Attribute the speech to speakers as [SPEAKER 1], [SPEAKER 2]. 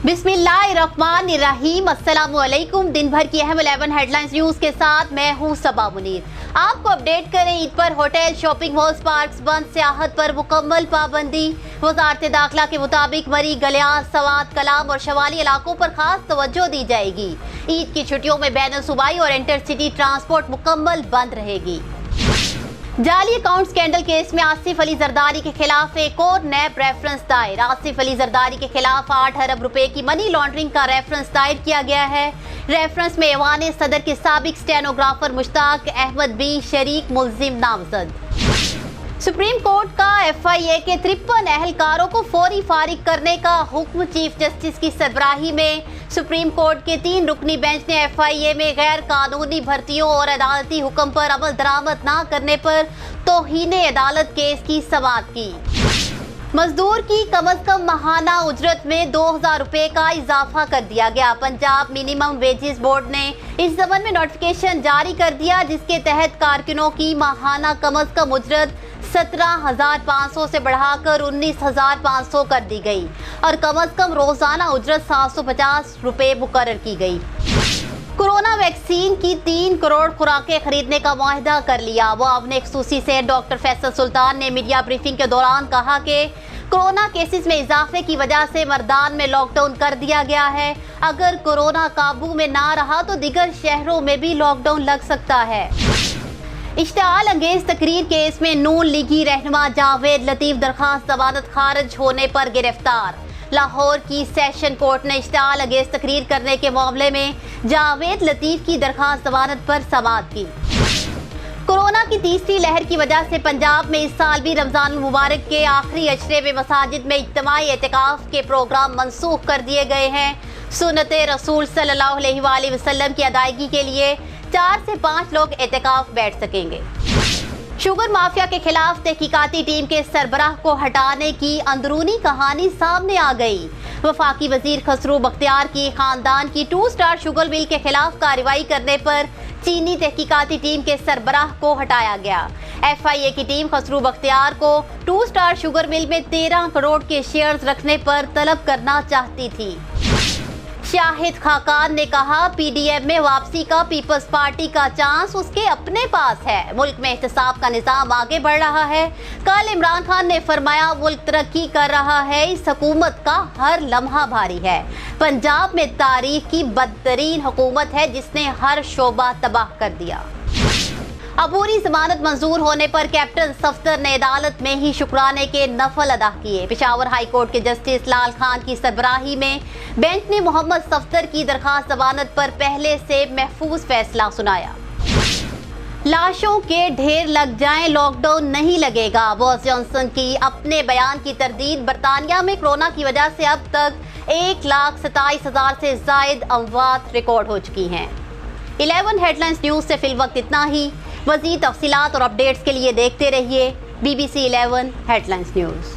[SPEAKER 1] बिस्मिल्लाहिर्रहमानिर्रहीम। अस्सलामुअलैकुम। दिन भर की अहम 11 हेडलाइंस न्यूज के साथ मैं हूं सबा मुनीर। आपको अपडेट करें। ईद पर होटल, शॉपिंग मॉल्स, पार्क्स बंद, सियाहत पर मुकम्मल पाबंदी। वजारत दाखिला के मुताबिक मरी, गलियार, सवात, कलाम और शवाली इलाकों पर खास तवज्जो दी जाएगी। ईद की छुट्टियों में बैनुल सूबाई और इंटरसिटी ट्रांसपोर्ट मुकम्मल बंद रहेगी। जाली अकाउंट स्कैंडल केस में आसिफ अली जरदारी के खिलाफ एक और नैब रेफरेंस दायर। आसिफ अली जरदारी के खिलाफ 8 अरब रुपए की मनी लॉन्ड्रिंग का रेफरेंस दायर किया गया है। रेफरेंस में ऐवान सदर के साबिक स्टेनोग्राफर मुश्ताक अहमद भी शरीक मुल्जिम नामजद। सुप्रीम कोर्ट का FIA के 53 अहलकारों को फौरी फारिग करने का हुक्म। चीफ जस्टिस की सरबराही में सुप्रीम कोर्ट के 3 रुकनी बेंच ने FIA में गैर कानूनी भर्तियों और अदालती हुक्म पर अमल दरामद न करने पर तौहीन अदालत केस की समाअत की। मजदूर की कम अज कम माहाना उजरत में 2000 रुपए का इजाफा कर दिया गया। पंजाब मिनिमम वेजेस बोर्ड ने इस संबंध में नोटिफिकेशन जारी कर दिया, जिसके तहत कारकुनों की माहाना कम अज कम उजरत 17,500 से बढ़ाकर 19,500 कर दी गई और कम अज कम रोजाना उजरत 750 रुपए मुकर्रर की गई। कोरोना वैक्सीन की 3 करोड़ खुराकें खरीदने का मुआहदा कर लिया। मुआविन खसूसी से डॉक्टर फैसल सुल्तान ने मीडिया ब्रीफिंग के दौरान कहा कि कोरोना केसेस में इजाफे की वजह से मर्दान में लॉकडाउन कर दिया गया है। अगर कोरोना काबू में ना रहा तो दीगर शहरों में भी लॉकडाउन लग सकता है। इश्तिआल अंगेज तकरीर केस में नून लीगी रहनुमा जावेद लतीफ दरखास्त जमानत खारिज होने पर गिरफ्तार। लाहौर की सेशन कोर्ट ने इश्तिआल अंगेज तकरीर करने के मामले में जावेद लतीफ की दरखास्त जमानत पर समाअत की। कोरोना की तीसरी लहर की वजह से पंजाब में इस साल भी रमजान मुबारक के आखिरी अशरे में मसाजिद में इज्तिमाई एतिकाफ के प्रोग्राम मनसूख कर दिए गए हैं। सुन्नत रसूल सल्लल्लाहु अलैहि वसल्लम की अदायगी के लिए 4 से 5 लोग एतिकाफ बैठ सकेंगे। शुगर माफिया के खिलाफ तहकीकाती टीम के सरबराह को हटाने की अंदरूनी कहानी सामने आ गई। वफाकी वजीर खसरू बख्तियार की खानदान की 2 स्टार शुगर मिल के खिलाफ कार्रवाई करने पर चीनी तहकीकाती टीम के सरबराह को हटाया गया। FIA की टीम खसरू बख्तियार को 2 स्टार शुगर मिल में 13 करोड़ के शेयर्स रखने पर तलब करना चाहती थी। शाहिद खाकान ने कहा, PDM में वापसी का पीपल्स पार्टी का चांस उसके अपने पास है। मुल्क में एहतसाब का निजाम आगे बढ़ रहा है। कल इमरान खान ने फरमाया, मुल्क तरक्की कर रहा है, इस हुकूमत का हर लम्हा भारी है। पंजाब में तारीख की बदतरीन हुकूमत है जिसने हर शोबा तबाह कर दिया। अबूरी जमानत मंजूर होने पर कैप्टन सफ्दर ने अदालत में ही शुक्राने के नफल अदा किए। पेशावर हाई कोर्ट के जस्टिस लाल खान की सरबराही में बेंच ने मोहम्मद सफ्दर की दरखास्त जमानत पर पहले से महफूज फैसला सुनाया। लाशों के ढेर लग जाएं, लॉकडाउन नहीं लगेगा। बोरिस जॉनसन की अपने बयान की तरदीद। बरतानिया में कोरोना की वजह से अब तक 1,27,000 से जायद अमवात रिकॉर्ड हो चुकी हैं। 11 हेडलाइंस न्यूज से फिलवक्त इतना ही। मज़ीद तफसीलात और अपडेट्स के लिए देखते रहिए BBC 11 हेडलाइंस न्यूज़।